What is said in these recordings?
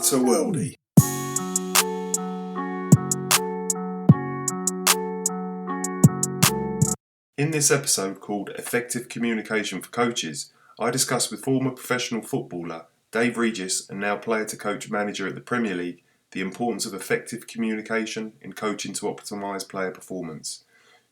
to Worldie. In this episode called Effective Communication for Coaches, I discuss with former professional footballer Dave Regis and now player-to-coach manager at the Premier League the importance of effective communication in coaching to optimise player performance.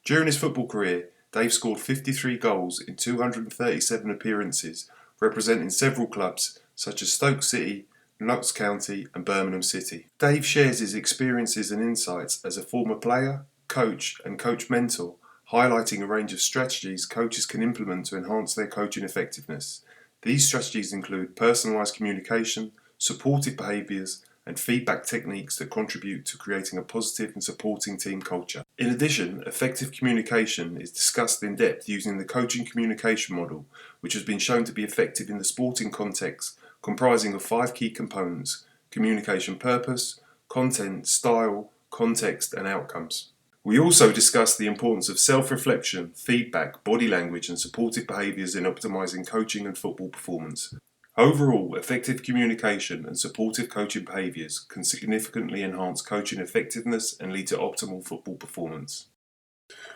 During his football career, Dave scored 53 goals in 237 appearances, representing several clubs such as Stoke City, Notts County and Birmingham City. Dave shares his experiences and insights as a former player, coach and coach mentor, highlighting a range of strategies coaches can implement to enhance their coaching effectiveness. These strategies include personalised communication, supportive behaviours and feedback techniques that contribute to creating a positive and supporting team culture. In addition, effective communication is discussed in depth using the coaching communication model, which has been shown to be effective in the sporting context, comprising of 5 key components: communication purpose, content, style, context and outcomes. We also discuss the importance of self-reflection, feedback, body language and supportive behaviours in optimising coaching and football performance. Overall, effective communication and supportive coaching behaviours can significantly enhance coaching effectiveness and lead to optimal football performance.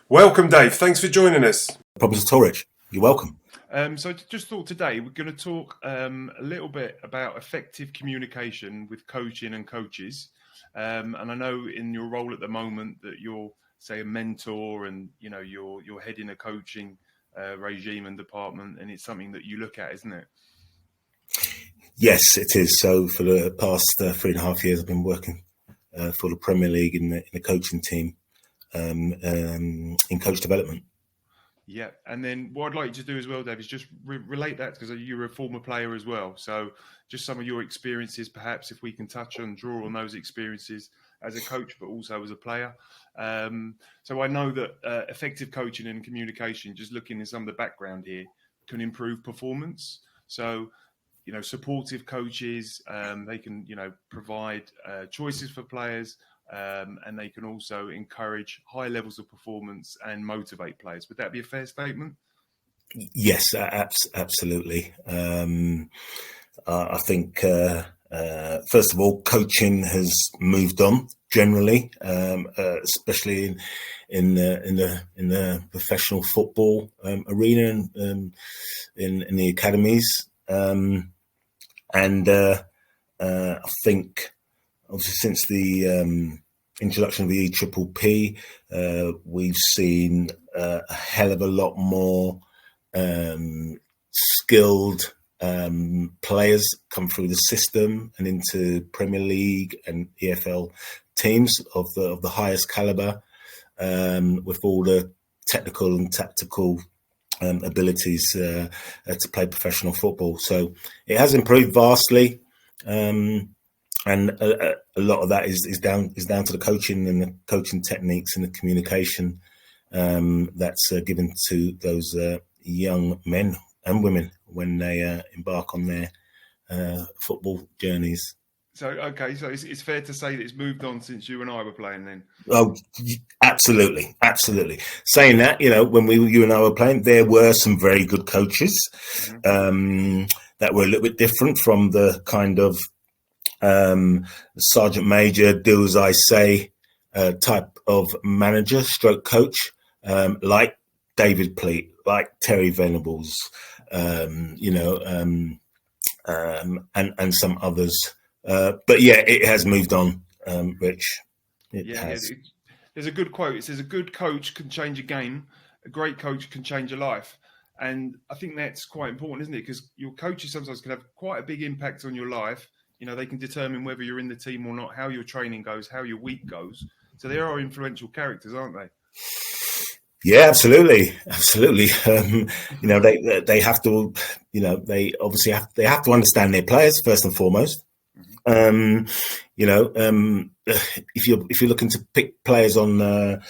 Welcome, Dave. Thanks for joining us. Problems at all, Rich. You're welcome. So just thought today we're going to talk a little bit about effective communication with coaching and coaches. And I know in your role at the moment that you're, say, a mentor and, you know, you're heading a coaching regime and department, and it's something that you look at, isn't it? Yes, it is. So for the past 3.5 years, I've been working for the Premier League in the coaching team in coach development. Yeah, and then what I'd like you to do as well, Dave, is just relate that, because you're a former player as well. So just some of your experiences, perhaps, if we can touch on, draw on those experiences as a coach, but also as a player. So I know that effective coaching and communication, just looking at some of the background here, can improve performance. So, you know, supportive coaches, they can, you know, provide choices for players. And they can also encourage high levels of performance and motivate players. Would that be a fair statement? Yes, absolutely. I think, first of all, coaching has moved on generally, especially in the professional football arena and in the academies. I think, obviously, since the introduction of the EPPP, we've seen a hell of a lot more skilled players come through the system and into Premier League and EFL teams of the highest caliber, with all the technical and tactical abilities to play professional football. So it has improved vastly. And a lot of that is down to the coaching and the coaching techniques and the communication that's given to those young men and women when they embark on their football journeys. So, okay, so it's fair to say that it's moved on since you and I were playing then? Oh, absolutely. Saying that, you know, when you and I were playing, there were some very good coaches that were a little bit different from the kind of Sergeant Major, do as I say type of manager stroke coach, like David Pleat, like Terry Venables, and some others. But yeah, it has moved on, Rich. It has. There's a good quote. It says, a good coach can change a game. A great coach can change a life. And I think that's quite important, isn't it? Because your coaches sometimes can have quite a big impact on your life. You know, they can determine whether you're in the team or not, how your training goes, how your week goes. So they are influential characters, aren't they? Yeah, absolutely. You know, they have to. You know, they obviously have to understand their players first and foremost. You know, if you're looking to pick players on their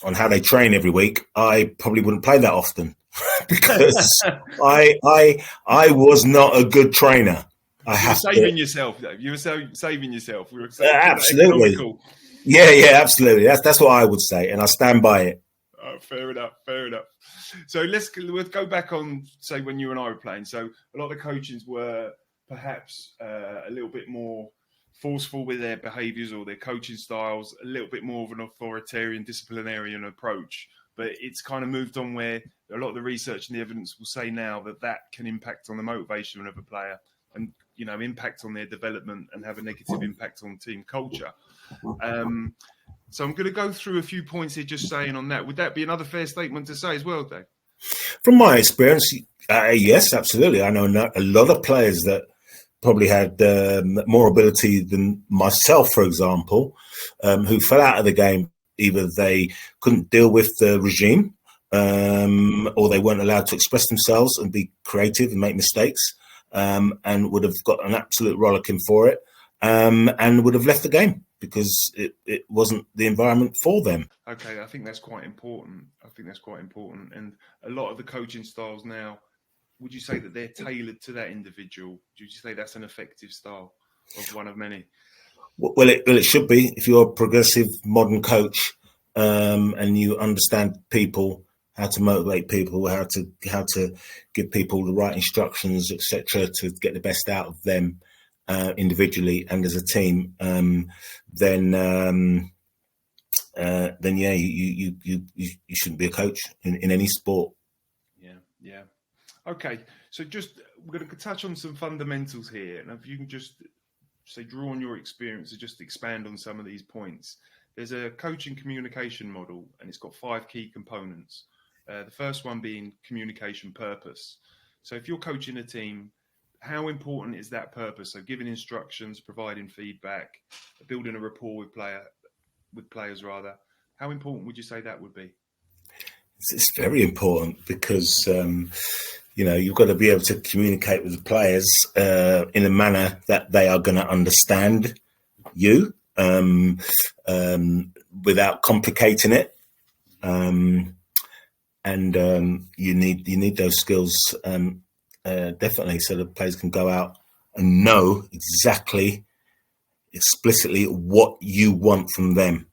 on how they train every week, I probably wouldn't play that often. Because I was not a good trainer. Saving yourself, Dave. You were saving yourself. We were absolutely. Yeah, absolutely. That's what I would say, and I stand by it. Oh, fair enough. So let's go back on, say, when you and I were playing. So a lot of the coaches were perhaps a little bit more forceful with their behaviours or their coaching styles, a little bit more of an authoritarian, disciplinarian approach. But it's kind of moved on where a lot of the research and the evidence will say now that can impact on the motivation of a player and, impact on their development and have a negative impact on team culture. So I'm going to go through a few points here just saying on that. Would that be another fair statement to say as well, Dave? From my experience, yes, absolutely. I know a lot of players that probably had more ability than myself, for example, who fell out of the game. Either they couldn't deal with the regime or they weren't allowed to express themselves and be creative and make mistakes and would have got an absolute rollicking for it and would have left the game because it wasn't the environment for them. Okay, I think that's quite important. And a lot of the coaching styles now, would you say that they're tailored to that individual? Would you say that's an effective style of one of many? Well, it should be. If you're a progressive modern coach and you understand people, how to motivate people, how to give people the right instructions, etc., to get the best out of them individually and as a team, then yeah, you shouldn't be a coach in any sport. Yeah. Okay, so we're going to touch on some fundamentals here, and if you can just draw on your experience to just expand on some of these points. There's a coaching communication model, and it's got 5 key components. The first one being communication purpose. So if you're coaching a team, how important is that purpose? So giving instructions, providing feedback, building a rapport with players. How important would you say that would be? It's very important because you've got to be able to communicate with the players in a manner that they are going to understand you without complicating it. And you need those skills definitely, so the players can go out and know explicitly what you want from them.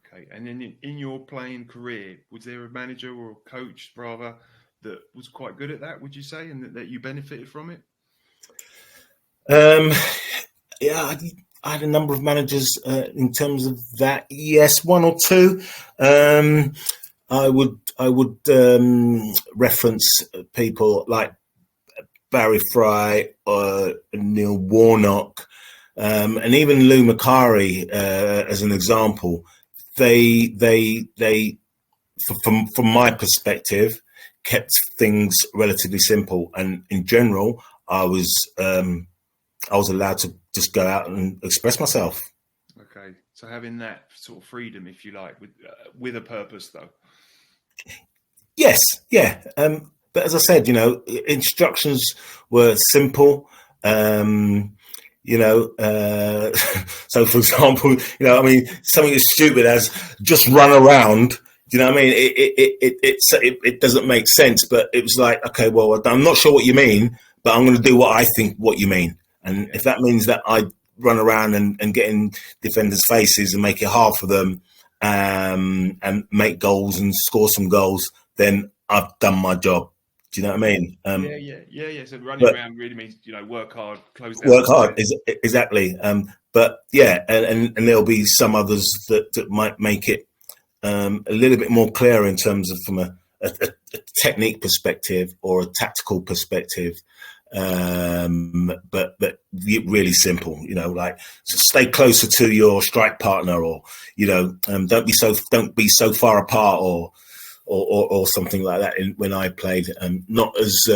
Okay, and in your playing career, was there a manager or a coach, rather, that was quite good at that, would you say, and that you benefited from it? Yeah, I had a number of managers in terms of that. Yes, one or two. I would reference people like Barry Fry or Neil Warnock, and even Lou Macari as an example. They from my perspective, kept things relatively simple, and in general, I was allowed to just go out and express myself. Okay, so having that sort of freedom, if you like, with a purpose, though. Yes, yeah. But as I said, instructions were simple. So, for example, something as stupid as just run around. Do you know what I mean? It doesn't make sense, but it was like, okay, well, I'm not sure what you mean, but I'm going to do what I think what you mean. And if that means that I run around and get in defenders' faces and make it hard for them and make goals and score some goals, then I've done my job. Do you know what I mean? Yeah. So running around really means, work hard, close down. Work hard, exactly. But yeah, and there'll be some others that might make it a little bit more clear in terms of from a technique perspective or a tactical perspective. But really simple, like stay closer to your strike partner, or don't be so far apart, or something like that. When I played, not as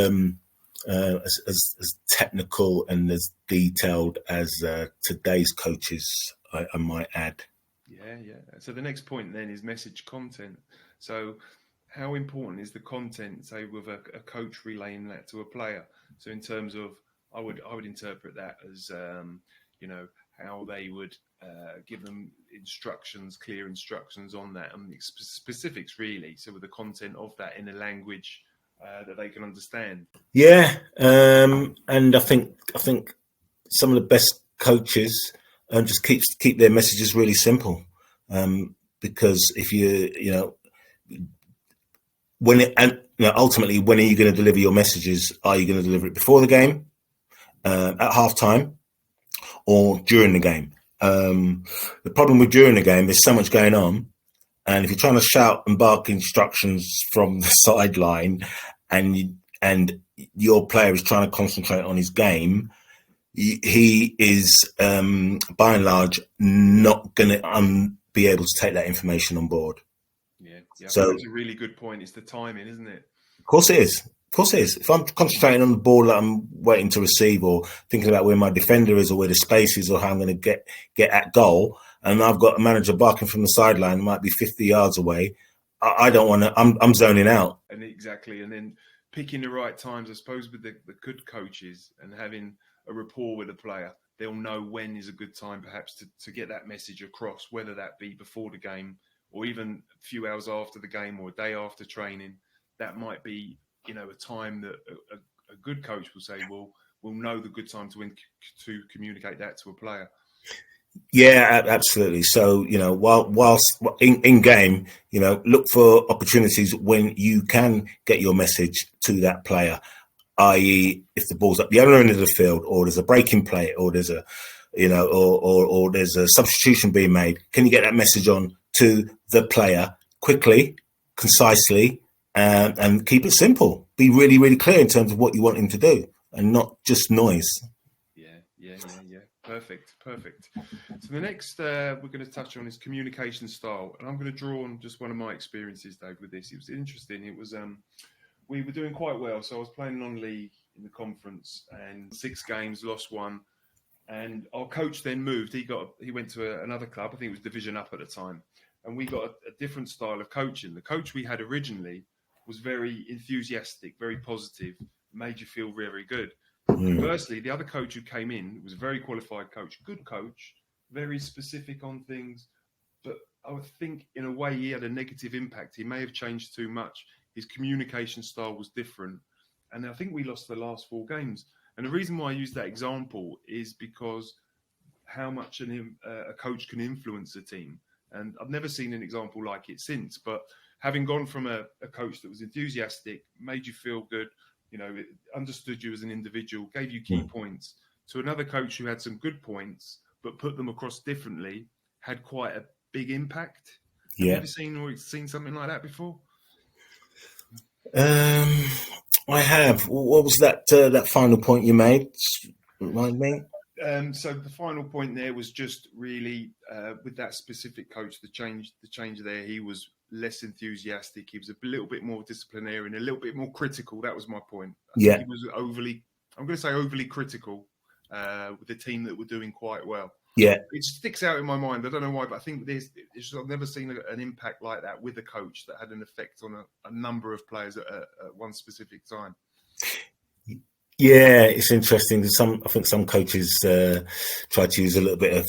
technical and as detailed as today's coaches, I might add. Yeah. So the next point then is message content. So how important is the content, say, with a coach relaying that to a player? So in terms of, I would interpret that as, how they would give them clear instructions on that, and specifics really. So with the content of that in a language that they can understand. Yeah, and I think some of the best coaches just keep their messages really simple, because if ultimately, when are you going to deliver your messages? Are you going to deliver it before the game? at half time or during the game. The problem with during the game, there's so much going on. And if you're trying to shout and bark instructions from the sideline and your player is trying to concentrate on his game, he is, by and large, not going to be able to take that information on board. Yeah. So that's a really good point. It's the timing, isn't it? Of course it is. If I'm concentrating on the ball that I'm waiting to receive, or thinking about where my defender is, or where the space is, or how I'm going to get at goal, and I've got a manager barking from the sideline, might be 50 yards away, I don't want to. I'm zoning out. And exactly, and then picking the right times, I suppose, with the good coaches and having a rapport with the player, they'll know when is a good time, perhaps, to get that message across, whether that be before the game or even a few hours after the game or a day after training. That might be, a time that a good coach will say, we'll know the good time to communicate that to a player. Yeah, absolutely. So, whilst in game, look for opportunities when you can get your message to that player, i.e. if the ball's at the other end of the field, or there's a breaking play, or there's a, or there's a substitution being made. Can you get that message on to the player quickly, concisely, and keep it simple? Be really, really clear in terms of what you want him to do, and not just noise. Yeah. Perfect. So the next we're going to touch on is communication style, and I'm going to draw on just one of my experiences, Dave, with this. It was interesting. It was we were doing quite well, so I was playing non-league in the conference, and 6 games, lost 1. And our coach then moved. He went to another club. I think it was Division Up at the time, and we got a different style of coaching. The coach we had originally was very enthusiastic, very positive, made you feel very good. Conversely, the other coach who came in was a very qualified coach, good coach, very specific on things, but I would think in a way he had a negative impact. He may have changed too much. His communication style was different, and I think we lost the last 4 games. And the reason why I use that example is because how much a coach can influence a team. And I've never seen an example like it since, but having gone from a coach that was enthusiastic, made you feel good, understood you as an individual, gave you key points, to another coach who had some good points, but put them across differently, had quite a big impact. Have you ever seen something like that before? I have. What was that final point you made? Remind me. So the final point there was just really with that specific coach, the change there. He was less enthusiastic. He was a little bit more disciplinarian, a little bit more critical. That was my point. I think he was overly critical with the team that were doing quite well. Yeah, it sticks out in my mind. I don't know why, but I think I've never seen an impact like that with a coach that had an effect on a number of players at one specific time. Yeah, it's interesting. I think some coaches try to use a little bit of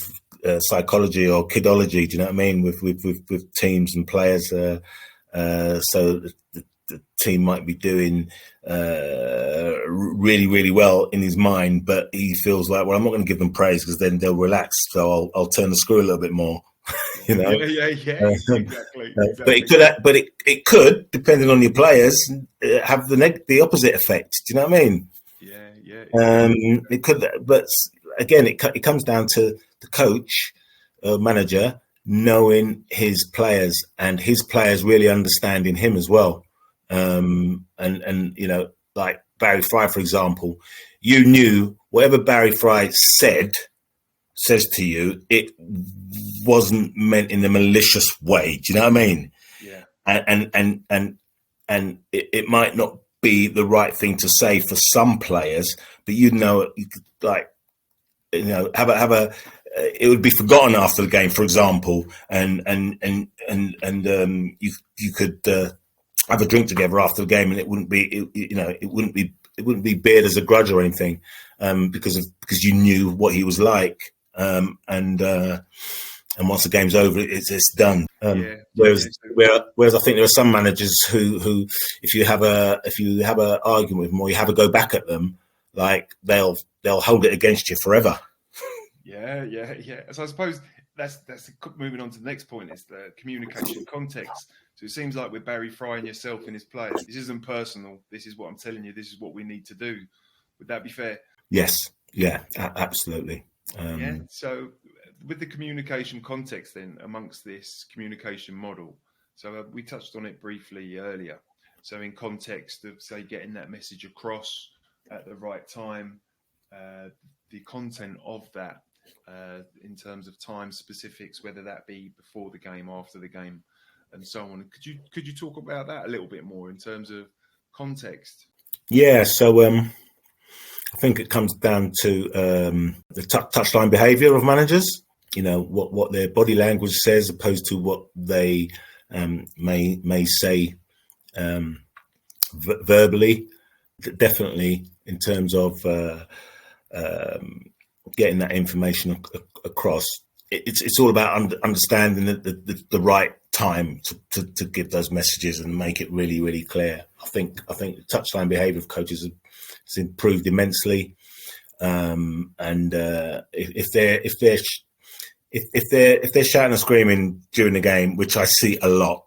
psychology or kidology. Do you know what I mean? With teams and players, so the team might be doing really, really well in his mind, but he feels like, well, I'm not going to give them praise because then they'll relax. So I'll turn the screw a little bit more. Yeah, exactly. But it could, depending on your players, have the opposite effect. Do you know what I mean? Yeah. It could, but again, it comes down to the coach, manager, knowing his players and his players really understanding him as well. And like Barry Fry, for example, you knew whatever Barry Fry says to you, it wasn't meant in a malicious way. Do you know what I mean? Yeah. And it might not be the right thing to say for some players, but you could it would be forgotten after the game, for example, and you could have a drink together after the game, and it wouldn't be bared as a grudge or anything, because you knew what he was like, and once the game's over, it's done. Whereas I think there are some managers who if you have a argument with them or you have a go back at them, like they'll hold it against you forever. Yeah. So I suppose that's moving on to the next point, is the communication context. So it seems like with Barry Fry and yourself and his players, this isn't personal. This is what I'm telling you. This is what we need to do. Would that be fair? Yes. Yeah, absolutely. Yeah. So with the communication context then amongst this communication model, so we touched on it briefly earlier. So in context of, say, getting that message across at the right time, the content of that in terms of time specifics, whether that be before the game, after the game, and so on. Could you talk about that a little bit more in terms of context? Yeah, so I think it comes down to the touchline behaviour of managers. You know what their body language says, opposed to what they may say verbally. Definitely, in terms of getting that information across, it's all about understanding the right time to give those messages and make it really, really clear. I think the touchline behaviour of coaches has improved immensely. And if they're shouting and screaming during the game, which I see a lot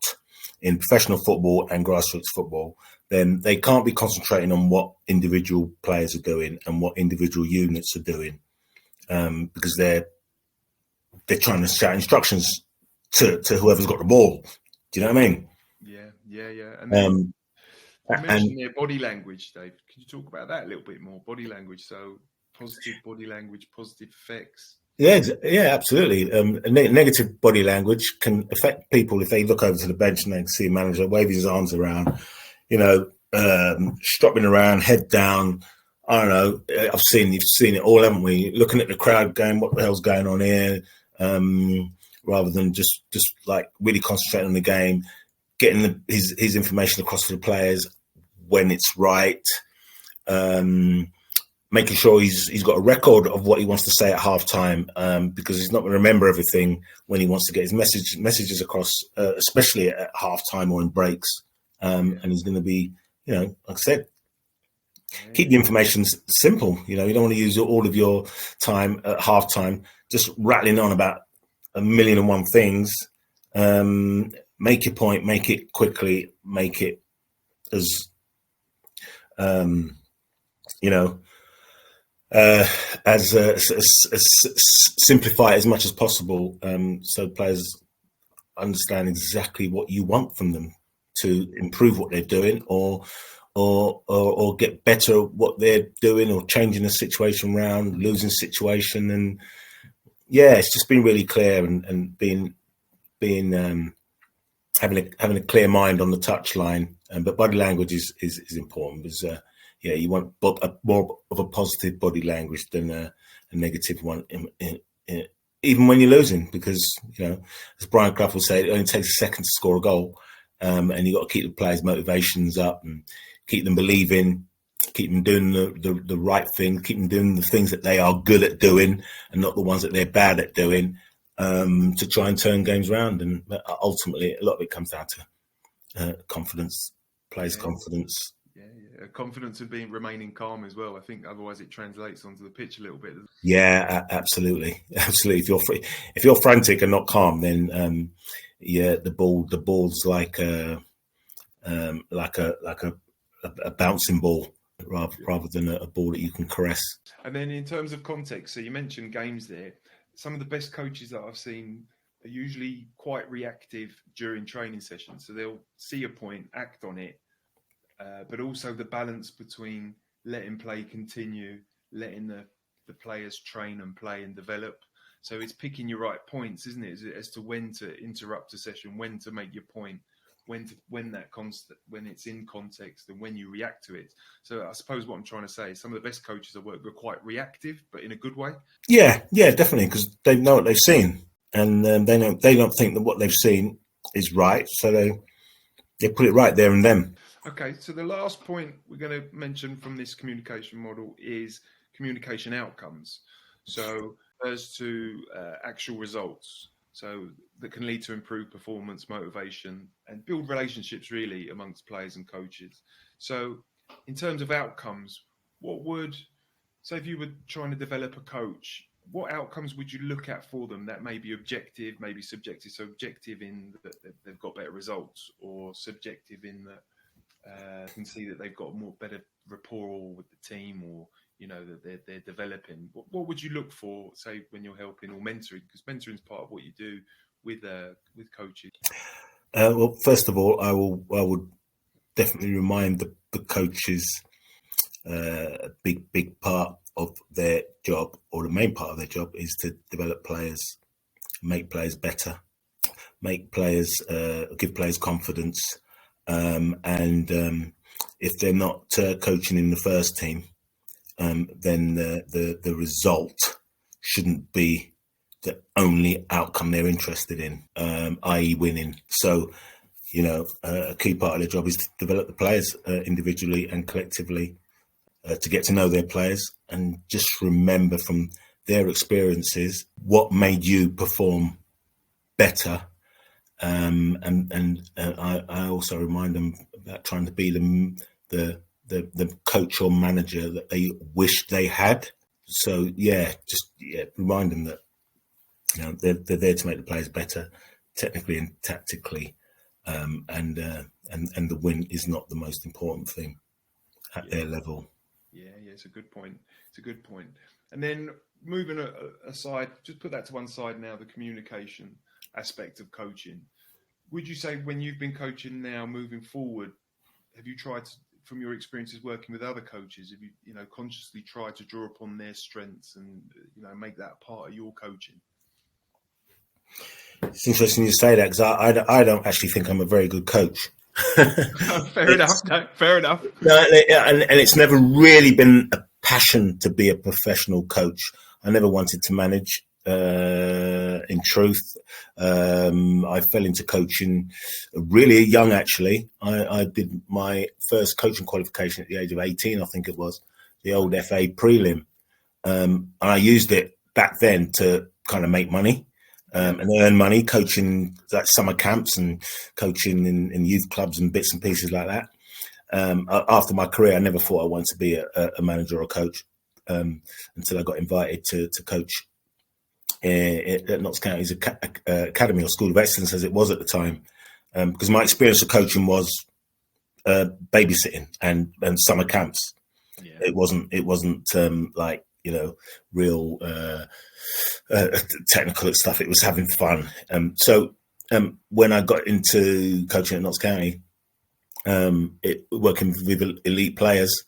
in professional football and grassroots football, then they can't be concentrating on what individual players are doing and what individual units are doing, because they're trying to shout instructions to whoever's got the ball. Do you know what I mean? Yeah. And then you And mentioned their body language, Dave. Can you talk about that a little bit more? Body language. So positive body language, positive effects. yeah, absolutely. Negative body language can affect people if they look over to the bench and they see a manager waving his arms around, stropping around, head down. I don't know. You've seen it all, haven't we? Looking at the crowd, going, "What the hell's going on here?" Rather than just like really concentrating on the game, getting his information across to the players when it's right. Making sure he's got a record of what he wants to say at half time, because he's not going to remember everything when he wants to get his messages across, especially at half time or in breaks. And he's going to be, like I said, keep the information simple. You don't want to use all of your time at half time just rattling on about a million and one things. Make your point, make it quickly, make it as, simplify it as much as possible, so players understand exactly what you want from them to improve what they're doing, or get better at what they're doing, or changing the situation around, losing situation. And yeah, it's just been really clear, and being having a clear mind on the touchline. But body language is important, because you want more of a positive body language than a negative one, even when you're losing, because as Brian Clough will say, it only takes a second to score a goal, and you got to keep the players' motivations up and keep them believing, keep them doing the right thing, keep them doing the things that they are good at doing and not the ones that they're bad at doing, to try and turn games around. And ultimately, a lot of it comes down to confidence, players' confidence. Yeah. Confidence of remaining calm as well. I think otherwise it translates onto the pitch a little bit. Yeah, absolutely. If you're frantic and not calm, then the ball's like a bouncing ball, rather than a ball that you can caress. And then in terms of context, so you mentioned games there. Some of the best coaches that I've seen are usually quite reactive during training sessions. So they'll see a point, act on it, but also the balance between letting play continue, letting the players train and play and develop. So it's picking your right points, isn't it, as to when to interrupt a session, when to make your point, when it's in context, and when you react to it. So I suppose what I'm trying to say is some of the best coaches I work with are quite reactive, but in a good way. Yeah, definitely, because they know what they've seen, and they don't think that what they've seen is right, so they put it right there and then. Okay, so the last point we're going to mention from this communication model is communication outcomes. So as to actual results, so that can lead to improved performance, motivation, and build relationships really amongst players and coaches. So in terms of outcomes, if you were trying to develop a coach, what outcomes would you look at for them that may be objective, maybe subjective? So objective in that they've got better results, or subjective in that can see that they've got more better rapport with the team, or that they're developing. What would you look for, say, when you're helping or mentoring? Because mentoring is part of what you do with coaches. Well, first of all, I would definitely remind the coaches a big part of their job, or the main part of their job, is to develop players, make players better, make players give players confidence, and if they're not coaching in the first team, then the result shouldn't be the only outcome they're interested in, i.e. winning. So, a key part of their job is to develop the players individually and collectively, to get to know their players and just remember from their experiences what made you perform better. And I also remind them about trying to be the coach or manager that they wish they had. So remind them that they're there to make the players better, technically and tactically, and the win is not the most important thing at their level. Yeah, it's a good point. And then moving aside, just put that to one side now, the communication aspect of coaching. Would you say, when you've been coaching now, moving forward, have you tried to, from your experiences working with other coaches, have you consciously tried to draw upon their strengths and make that part of your coaching? It's interesting you say that, because I don't actually think I'm a very good coach. Fair enough. No, and it's never really been a passion to be a professional coach. I never wanted to manage. In truth, I fell into coaching really young. Actually, I did my first coaching qualification at the age of 18. I think it was the old FA prelim, and I used it back then to kind of make money. And earn money coaching like summer camps and coaching in youth clubs and bits and pieces like that. After my career, I never thought I wanted to be a manager or a coach, until I got invited to coach at Notts County's Academy, or School of Excellence as it was at the time, because my experience of coaching was babysitting and summer camps. Yeah. It wasn't like real technical stuff. It was having fun. So when I got into coaching at Notts County, working with elite players,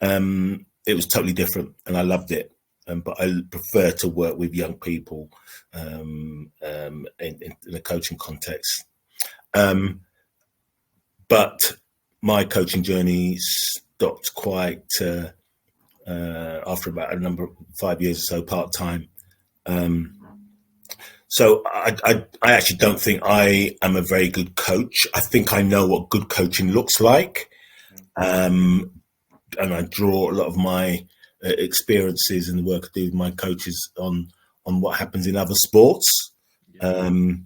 it was totally different, and I loved it. But I prefer to work with young people in a coaching context. But my coaching journey stopped quite after about 5 years or so, part-time. So I actually don't think I am a very good coach. I think I know what good coaching looks like. And I draw a lot of my experiences and the work I do with my coaches on what happens in other sports, and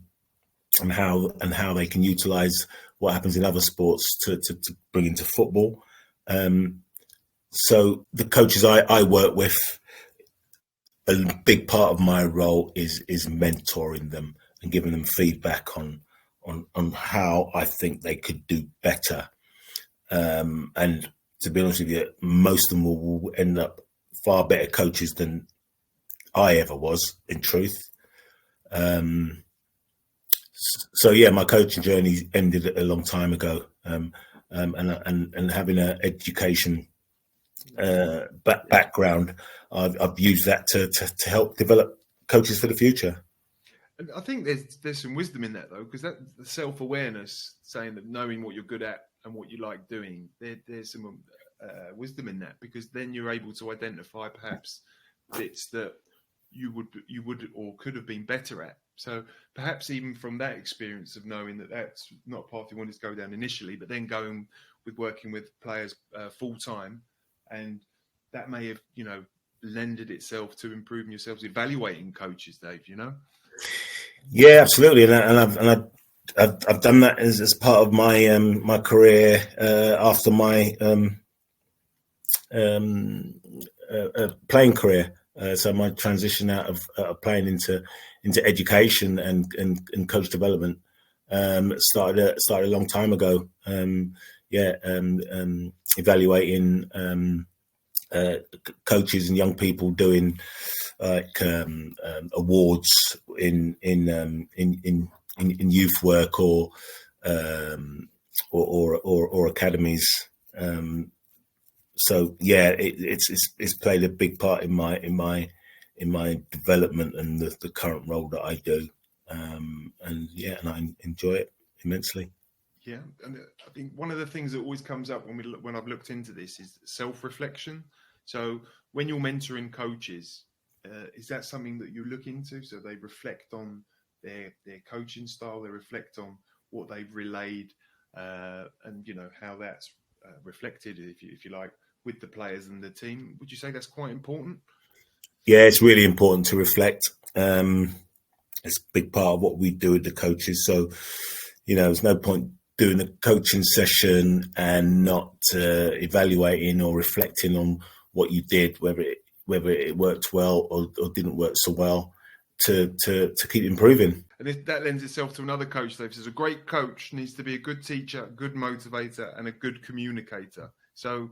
how they can utilize what happens in other sports to bring into football. So the coaches I work with, a big part of my role is mentoring them and giving them feedback on how I think they could do better. And to be honest with you, most of them will end up far better coaches than I ever was, in truth. So yeah, my coaching journey ended a long time ago, and having an education background, I've used that to help develop coaches for the future. I think there's some wisdom in that, though, because that self-awareness, saying that knowing what you're good at and what you like doing, there's some wisdom in that, because then you're able to identify perhaps bits that you would or could have been better at. So perhaps even from that experience of knowing that that's not a path you wanted to go down initially, but then going with working with players full time, and that may have lended itself to improving yourselves, evaluating coaches, Dave. Yeah, absolutely, and I've done that as part of my my career after my playing career. So my transition out of playing into education and coach development started a long time ago. evaluating coaches and young people doing like awards in youth work or academies. So yeah, it's played a big part in my development and the current role that I do. And I enjoy it immensely. Yeah, and I think one of the things that always comes up when I've looked into this is self-reflection. So when you're mentoring coaches, is that something that you look into? So they reflect on their coaching style, they reflect on what they've relayed, and how that's reflected, if you like, with the players and the team. Would you say that's quite important? Yeah, it's really important to reflect. It's a big part of what we do with the coaches. So, there's no point doing a coaching session and not evaluating or reflecting on what you did, whether it worked well or didn't work so well, to keep improving. And that lends itself to another coach, Dave says a great coach needs to be a good teacher, a good motivator, and a good communicator. So,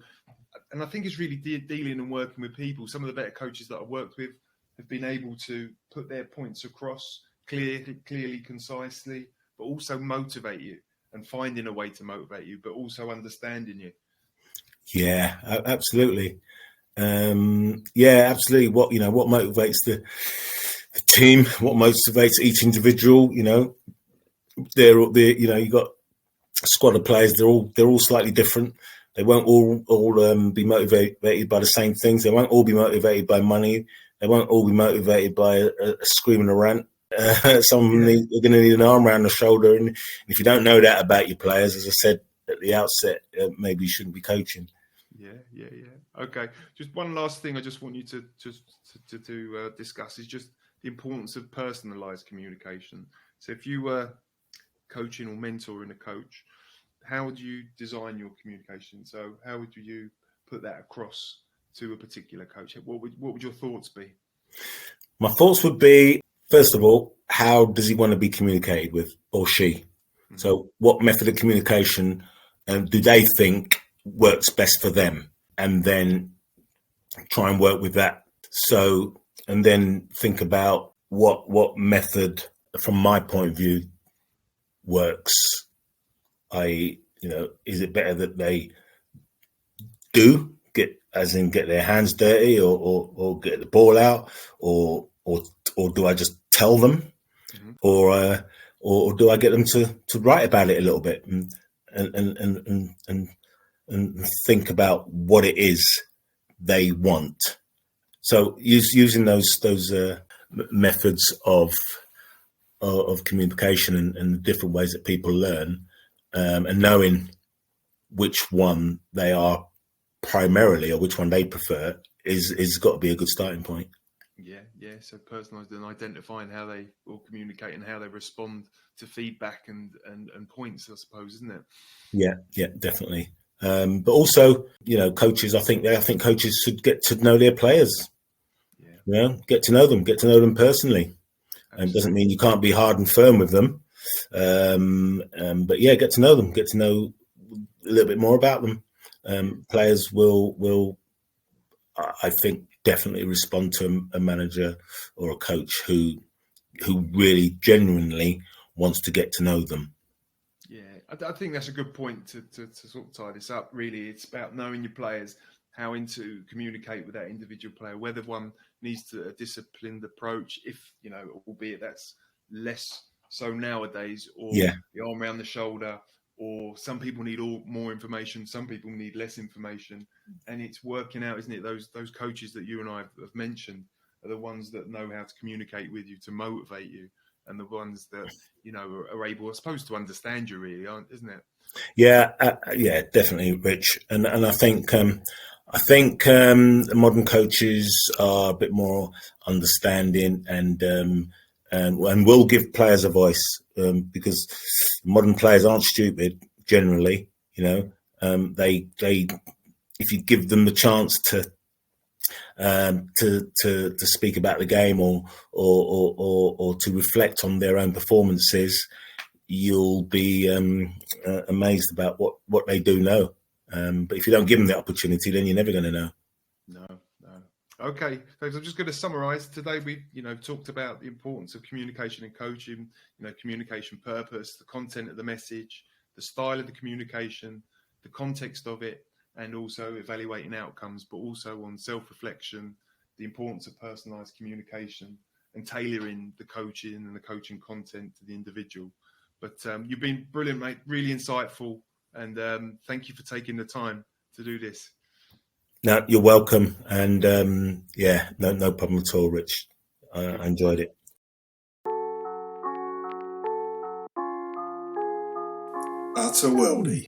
and I think it's really dealing and working with people. Some of the better coaches that I've worked with have been able to put their points across clearly, concisely, but also motivate you and finding a way to motivate you, but also understanding you. Yeah, absolutely. Absolutely. What motivates the team? What motivates each individual? You got a squad of players. They're all slightly different. They won't all be motivated by the same things. They won't all be motivated by money. They won't all be motivated by a screaming a rant. Some of them are going to need an arm around the shoulder. And if you don't know that about your players, as I said at the outset, maybe you shouldn't be coaching. Yeah. Okay. Just one last thing I just want you to discuss is just the importance of personalised communication. So if you were coaching or mentoring a coach, how would you design your communication? So how would you put that across to a particular coach? What would your thoughts be? My thoughts would be, first of all, how does he want to be communicated with, or she? Mm-hmm. So what method of communication do they think works best for them? And then try and work with that. So, and then think about what method, from my point of view, works. Is it better that they get their hands dirty or get the ball out, or do I just tell them, mm-hmm. or do I get them to write about it a little bit and think about what it is they want? So using those methods of communication and the different ways that people learn, and knowing which one they are primarily or which one they prefer is got to be a good starting point. Yeah. So personalised and identifying how they will communicate and how they respond to feedback and points, I suppose, isn't it? Yeah, definitely. But also, coaches. I think coaches should get to know their players. Yeah, get to know them personally. And doesn't mean you can't be hard and firm with them. But yeah, get to know them. Get to know a little bit more about them. Players will, I think, definitely respond to a manager or a coach who really genuinely wants to get to know them. Yeah, I think that's a good point to sort of tie this up. Really, it's about knowing your players, how to communicate with that individual player, whether one needs a disciplined approach, if, albeit that's less so nowadays, or the arm around the shoulder, or some people need more information, some people need less information, and it's working out, isn't it? Those coaches that you and I have mentioned are the ones that know how to communicate with you, to motivate you, and the ones that, are able, I suppose, to understand you, really, isn't it? Yeah, definitely, Rich. And I think modern coaches are a bit more understanding and will give players a voice, because modern players aren't stupid generally. They if you give them the chance to speak about the game or to reflect on their own performances, you'll be amazed about what they do know. But if you don't give them the opportunity, then you're never going to know. No. Okay, so I'm just going to summarise. Today we, talked about the importance of communication and coaching. Communication purpose, the content of the message, the style of the communication, the context of it, and also evaluating outcomes, but also on self-reflection, the importance of personalised communication and tailoring the coaching and the coaching content to the individual. But you've been brilliant, mate. Really insightful, and thank you for taking the time to do this. No, you're welcome. And no problem at all, Rich. I enjoyed it. Utter Worldie.